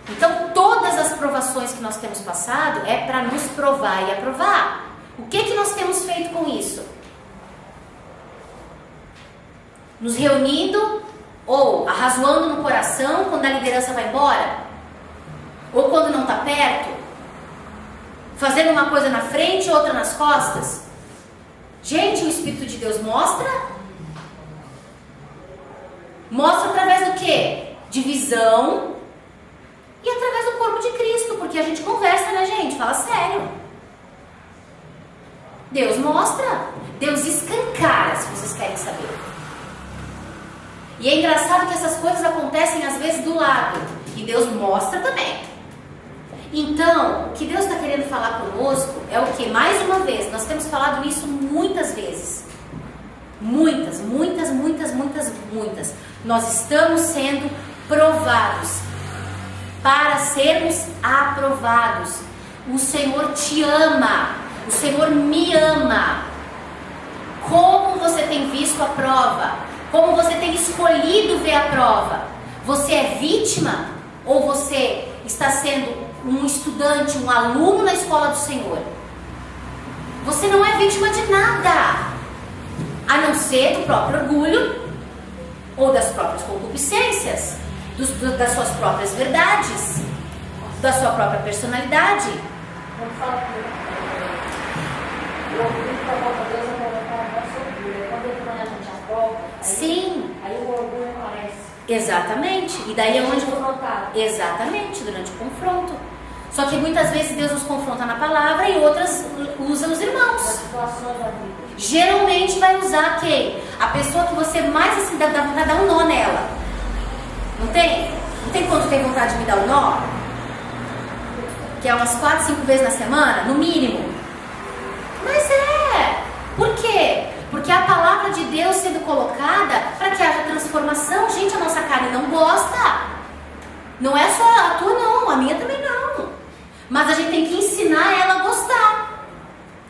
Então todas as provações que nós temos passado é para nos provar e aprovar. O que nós temos feito com isso? Nos reunindo ou arrazoando no coração quando a liderança vai embora? Ou quando não está perto? Fazendo uma coisa na frente e outra nas costas? Gente, o Espírito de Deus mostra através do quê? Divisão e através do corpo de Cristo, porque a gente conversa, né, gente? Fala sério. Deus mostra, Deus escancara, se vocês querem saber. E é engraçado que essas coisas acontecem às vezes do lado, e Deus mostra também. Então, o que Deus está querendo falar conosco é o que? Mais uma vez, nós temos falado nisso muitas vezes. Muitas. Nós estamos sendo provados para sermos aprovados. O Senhor te ama. O Senhor me ama. Como você tem visto a prova? Como você tem escolhido ver a prova? Você é vítima ou você está sendo um estudante, um aluno na escola do Senhor? Você não é vítima de nada, a não ser do próprio orgulho ou das próprias concupiscências, das suas próprias verdades, da sua própria personalidade. Quando fala que o orgulho provoca Deus a provocar o nosso orgulho. Quando ele põe a gente à prova, Sim. Aí o orgulho aparece. Exatamente. E daí é onde... confrontado. Exatamente, durante o confronto. Só que muitas vezes Deus nos confronta na palavra e outras usa os irmãos. As situações da vida. Geralmente vai usar quem? A pessoa que você mais assim, dá vontade de dar um nó nela. Não tem? Não tem quando tem vontade de me dar um nó? Que é umas 4, 5 vezes na semana, no mínimo. Mas é. Por quê? Porque a palavra de Deus sendo colocada para que haja transformação. Gente, a nossa carne não gosta. Não é só a tua não, a minha também não. Mas a gente tem que ensinar ela a gostar.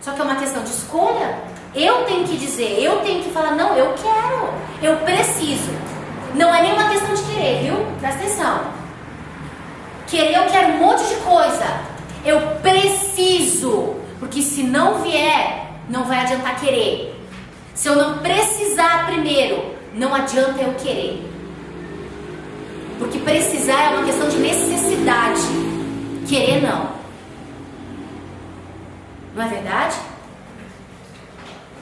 Só que é uma questão de escolha. Eu tenho que dizer, eu tenho que falar, não, eu quero, eu preciso. Não é nenhuma questão de querer, viu? Presta atenção. Querer, eu quero um monte de coisa. Eu preciso. Porque se não vier, não vai adiantar querer. Se eu não precisar primeiro, não adianta eu querer. Porque precisar é uma questão de necessidade. Querer não. Não é verdade?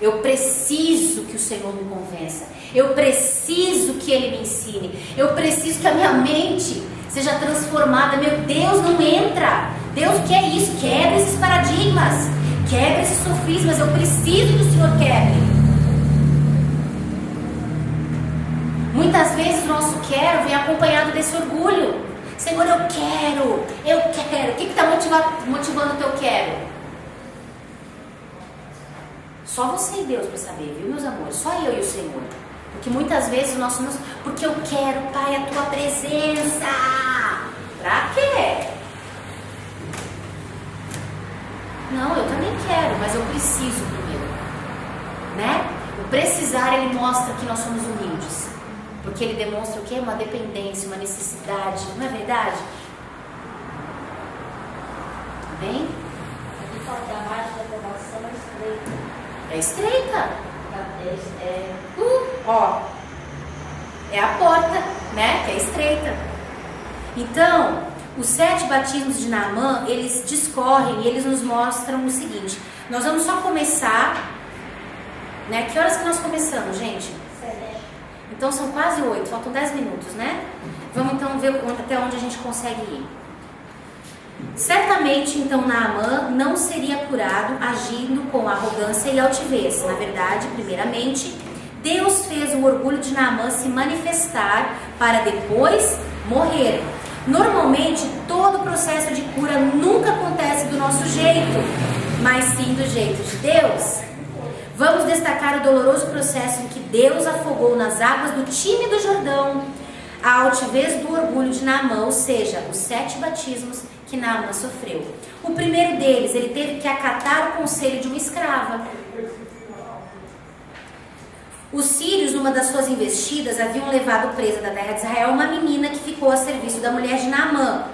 Eu preciso que o Senhor me convença. Eu preciso que Ele me ensine. Eu preciso que a minha mente seja transformada. Meu Deus, não entra. Deus quer isso. Quebra esses paradigmas. Quebra esses sofismas. Eu preciso que o Senhor quebre. Muitas vezes o nosso quero vem acompanhado desse orgulho. Senhor, eu quero. O que está motivando o teu quero? Só você e Deus para saber, viu, meus amores? Só eu e o Senhor. Porque muitas vezes porque eu quero, Pai, a tua presença. Pra quê? Não, eu também quero, mas eu preciso primeiro. Né? O precisar, ele mostra que nós somos humildes. Porque ele demonstra o quê? Uma dependência, uma necessidade. Não é verdade? Bem? Aqui fala que a margem da aprovação é estreita. É estreita. É Ó. É a porta, né? Que é estreita. Então, os 7 batismos de Naamã, eles discorrem e eles nos mostram o seguinte. Nós vamos só começar, né? Que horas que nós começamos, gente? Então são quase 8, faltam 10 minutos, né? Vamos então ver até onde a gente consegue ir. Certamente, então, Naamã não seria curado agindo com arrogância e altivez. Na verdade, primeiramente, Deus fez o orgulho de Naamã se manifestar para depois morrer. Normalmente, todo o processo de cura nunca acontece do nosso jeito, mas sim do jeito de Deus. Vamos destacar o doloroso processo em que Deus afogou nas águas do tímido Jordão a altivez do orgulho de Naamã, ou seja, os 7 batismos que Naamã sofreu. O primeiro deles, ele teve que acatar o conselho de uma escrava. Os sírios, numa das suas investidas, haviam levado presa da terra de Israel uma menina que ficou a serviço da mulher de Naamã.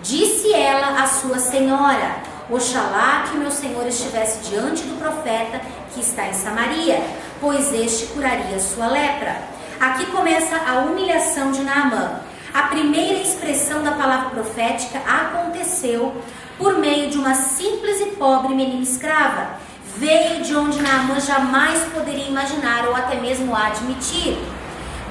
Disse ela à sua senhora: Oxalá que meu senhor estivesse diante do profeta que está em Samaria, pois este curaria sua lepra. Aqui começa a humilhação de Naamã. A primeira expressão da palavra profética aconteceu por meio de uma simples e pobre menina escrava. Veio de onde Naamã jamais poderia imaginar ou até mesmo admitir.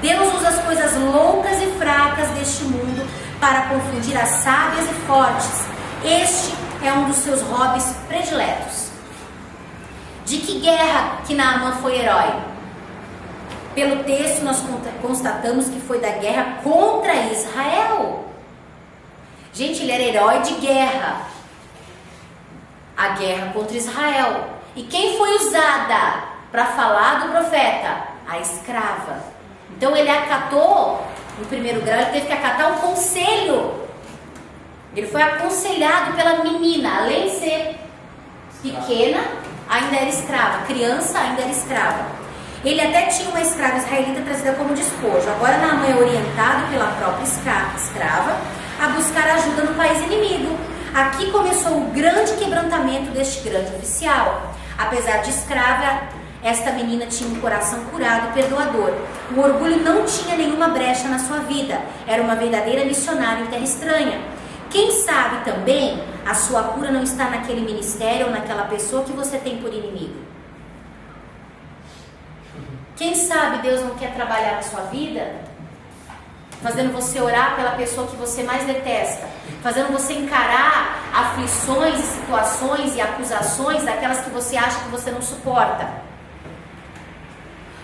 Deus usa as coisas loucas e fracas deste mundo para confundir as sábias e fortes. Este é um dos seus hobbies prediletos. De que guerra que Naamã foi herói? Pelo texto nós constatamos que foi da guerra contra Israel. Gente, ele era herói de guerra. A guerra contra Israel. E quem foi usada para falar do profeta? A escrava. Então ele acatou, no primeiro grau, ele teve que acatar um conselho. Ele foi aconselhado pela menina, além de ser pequena, ainda era escrava, criança ainda era escrava. Ele até tinha uma escrava israelita trazida como despojo. Agora Naamã é orientado pela própria escrava a buscar ajuda no país inimigo. Aqui começou o grande quebrantamento deste grande oficial. Apesar de escrava, esta menina tinha um coração curado e perdoador. O orgulho não tinha nenhuma brecha na sua vida. Era uma verdadeira missionária em terra estranha. Quem sabe também a sua cura não está naquele ministério ou naquela pessoa que você tem por inimigo. Quem sabe Deus não quer trabalhar na sua vida, fazendo você orar pela pessoa que você mais detesta, fazendo você encarar aflições e situações e acusações daquelas que você acha que você não suporta.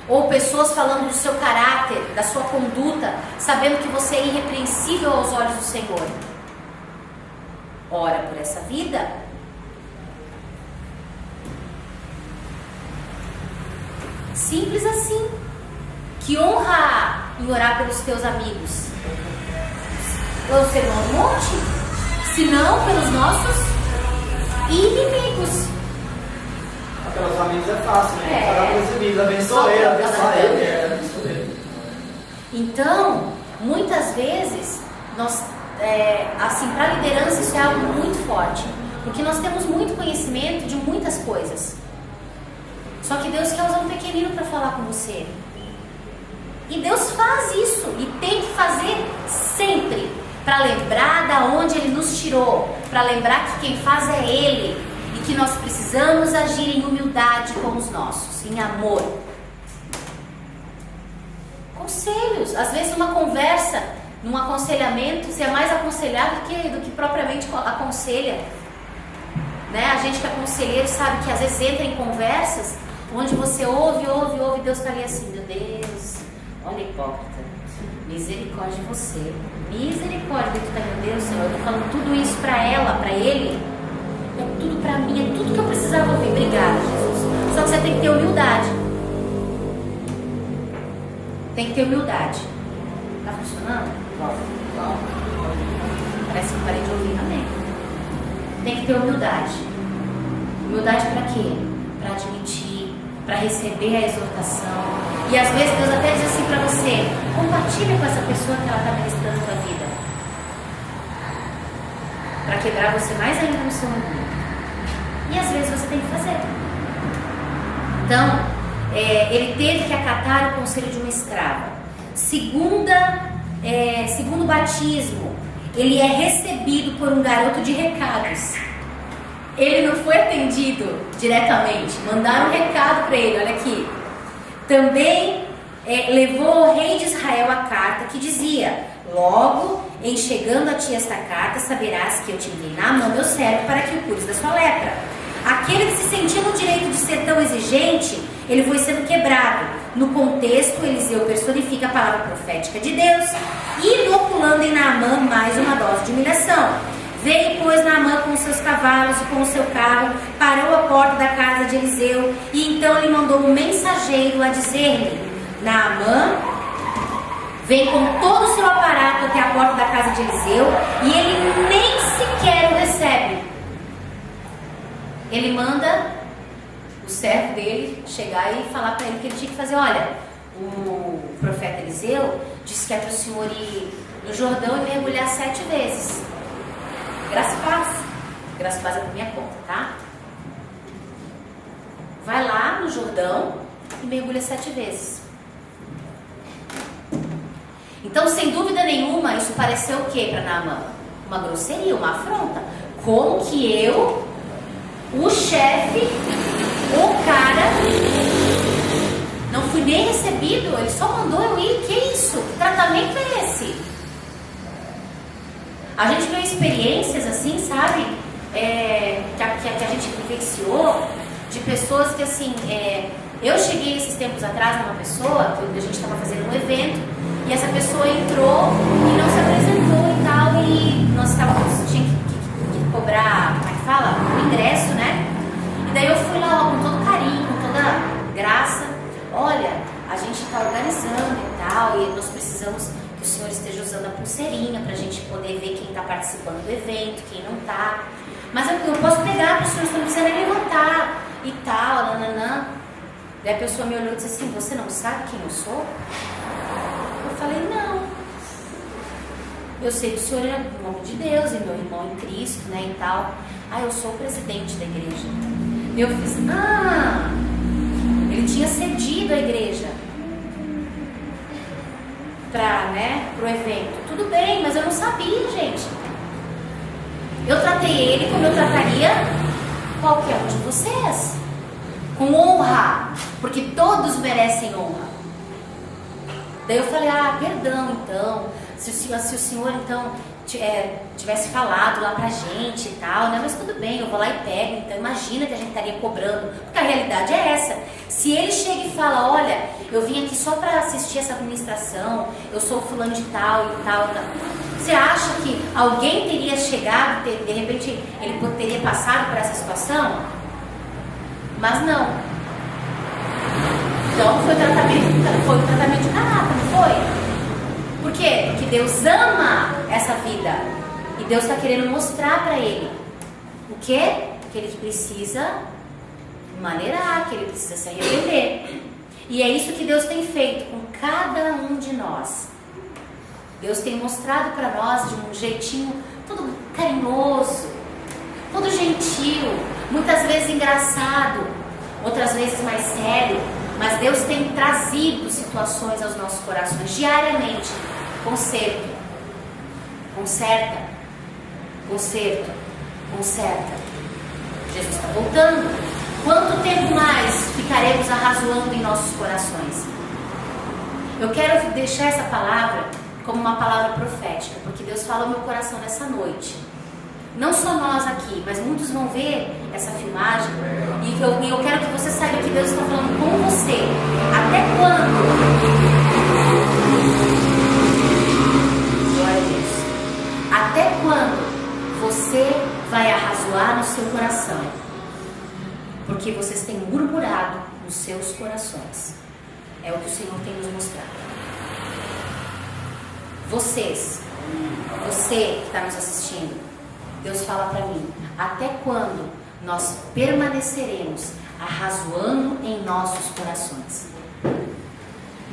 Ou pessoas falando do seu caráter, da sua conduta, sabendo que você é irrepreensível aos olhos do Senhor. Ora por essa vida. Simples assim. Que honra há em orar pelos teus amigos? Pelo sermão do monte? Se não pelos nossos inimigos. Pelos amigos é fácil, né? É. Orar pelos inimigos, abençoar ele. Então, muitas vezes, nós, assim, para a liderança isso é algo muito forte. Porque nós temos muito conhecimento de muitas coisas. Só que Deus quer usar um pequenino para falar com você. E Deus faz isso. E tem que fazer sempre. Para lembrar da onde Ele nos tirou. Para lembrar que quem faz é Ele. E que nós precisamos agir em humildade com os nossos. Em amor. Conselhos. Às vezes numa conversa, num aconselhamento, você é mais aconselhado do que propriamente aconselha. Né? A gente que é conselheiro sabe que às vezes entra em conversas onde você ouve, Deus está ali assim, meu Deus, olha hipócrita, misericórdia de você, misericórdia de tu, meu Deus, Senhor, eu estou falando tudo isso para ela, para ele, é tudo para mim, é tudo que eu precisava ouvir, obrigada, Jesus. Só que você tem que ter humildade, tá funcionando? Parece que parei de ouvir, amém. Tem que ter humildade para quê? Para admitir, para receber a exortação. E às vezes Deus até diz assim para você: compartilha com essa pessoa que ela está ministrando a tua vida, para quebrar você mais ainda no seu orgulho. E às vezes você tem que fazer. Então, ele teve que acatar o conselho de uma escrava. Segundo o batismo, ele é recebido por um garoto de recados. Ele não foi atendido diretamente, mandaram um recado para ele, olha aqui. Também levou ao rei de Israel a carta que dizia: logo, em chegando a ti esta carta, saberás que eu te enviei Naamã, meu servo, para que o cures da sua lepra. Aquele que se sentia no direito de ser tão exigente, ele foi sendo quebrado. No contexto, Eliseu personifica a palavra profética de Deus, inoculando em Naamã mais uma dose de humilhação. Veio, pois, Naamã com os seus cavalos e com o seu carro, parou à porta da casa de Eliseu, e então lhe mandou um mensageiro a dizer-lhe: Naamã vem com todo o seu aparato até a porta da casa de Eliseu, e ele nem sequer o recebe. Ele manda o servo dele chegar e falar para ele que ele tinha que fazer: olha, o profeta Eliseu disse que é para o senhor ir no Jordão e mergulhar 7 vezes. Graça e paz. Graça e paz é por minha conta, tá? Vai lá no Jordão e mergulha 7 vezes. Então, sem dúvida nenhuma, isso pareceu o que para Naamã? Uma grosseria, uma afronta. Como que eu, o chefe, o cara, não fui nem recebido? Ele só mandou eu ir. Que isso? Que tratamento é esse? A gente viu experiências assim, sabe? Que a gente vivenciou, de pessoas que assim, eu cheguei esses tempos atrás numa pessoa, que a gente estava fazendo um evento, e essa pessoa entrou e não se apresentou e tal, e nós tinha que cobrar, como é que fala? O ingresso, né? E daí eu fui lá, ó, com todo carinho, com toda graça: olha, a gente está organizando e tal, e nós precisamos que o senhor esteja usando a pulseirinha para a gente poder ver quem está participando do evento, quem não está. Mas eu posso pegar para o senhor, você não precisa nem levantar e tal, nananã. Daí a pessoa me olhou e disse assim: você não sabe quem eu sou? Eu falei: não. Eu sei que o senhor é em nome de Deus e meu irmão em Cristo, né, e tal. Eu sou o presidente da igreja. Eu fiz: ele tinha cedido a igreja pro evento. Tudo bem, mas eu não sabia, gente. Eu tratei ele como eu trataria qualquer um de vocês, com honra, porque todos merecem honra. Daí eu falei: perdão, então, se o senhor então tivesse falado lá pra gente e tal, né? Mas tudo bem, eu vou lá e pego. Então imagina que a gente estaria cobrando, porque a realidade é essa. Se ele chega e fala: olha, eu vim aqui só para assistir essa administração, eu sou fulano de tal e tal, tal. Você acha que alguém teria chegado, de repente ele teria passado por essa situação? Mas não. Então foi o tratamento de caráter, não foi? Por quê? Porque Deus ama essa vida. E Deus está querendo mostrar para ele o quê? Que ele precisa maneirar, que ele precisa se arrepender. E é isso que Deus tem feito com cada um de nós. Deus tem mostrado para nós de um jeitinho todo carinhoso, todo gentil, muitas vezes engraçado, outras vezes mais sério. Mas Deus tem trazido situações aos nossos corações diariamente. Conserta, conserta. Jesus está voltando. Quanto tempo mais ficaremos arrazoando em nossos corações? Eu quero deixar essa palavra como uma palavra profética, porque Deus fala no meu coração nessa noite. Não só nós aqui, mas muitos vão ver essa filmagem, e eu quero que você saiba que Deus está falando com você. Até quando? Glória a Deus. Até quando você vai arrazoar no seu coração? Porque vocês têm murmurado nos seus corações. É o que o Senhor tem nos mostrado. Você que está nos assistindo, Deus fala para mim: até quando nós permaneceremos arrazoando em nossos corações.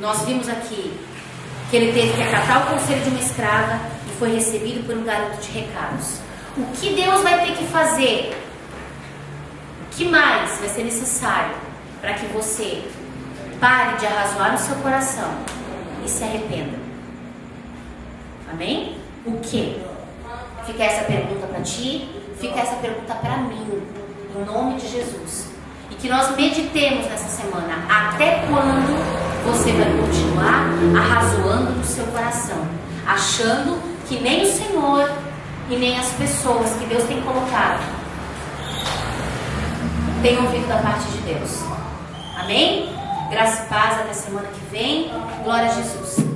Nós vimos aqui que ele teve que acatar o conselho de uma escrava e foi recebido por um garoto de recados. O que Deus vai ter que fazer? O que mais vai ser necessário para que você pare de arrazoar no seu coração e se arrependa? Amém? O que? Fica essa pergunta para ti, fica essa pergunta para mim, em nome de Jesus. E que nós meditemos nessa semana, até quando você vai continuar arrazoando no seu coração, achando que nem o Senhor e nem as pessoas que Deus tem colocado têm ouvido da parte de Deus. Amém? Graça e paz até semana que vem. Glória a Jesus.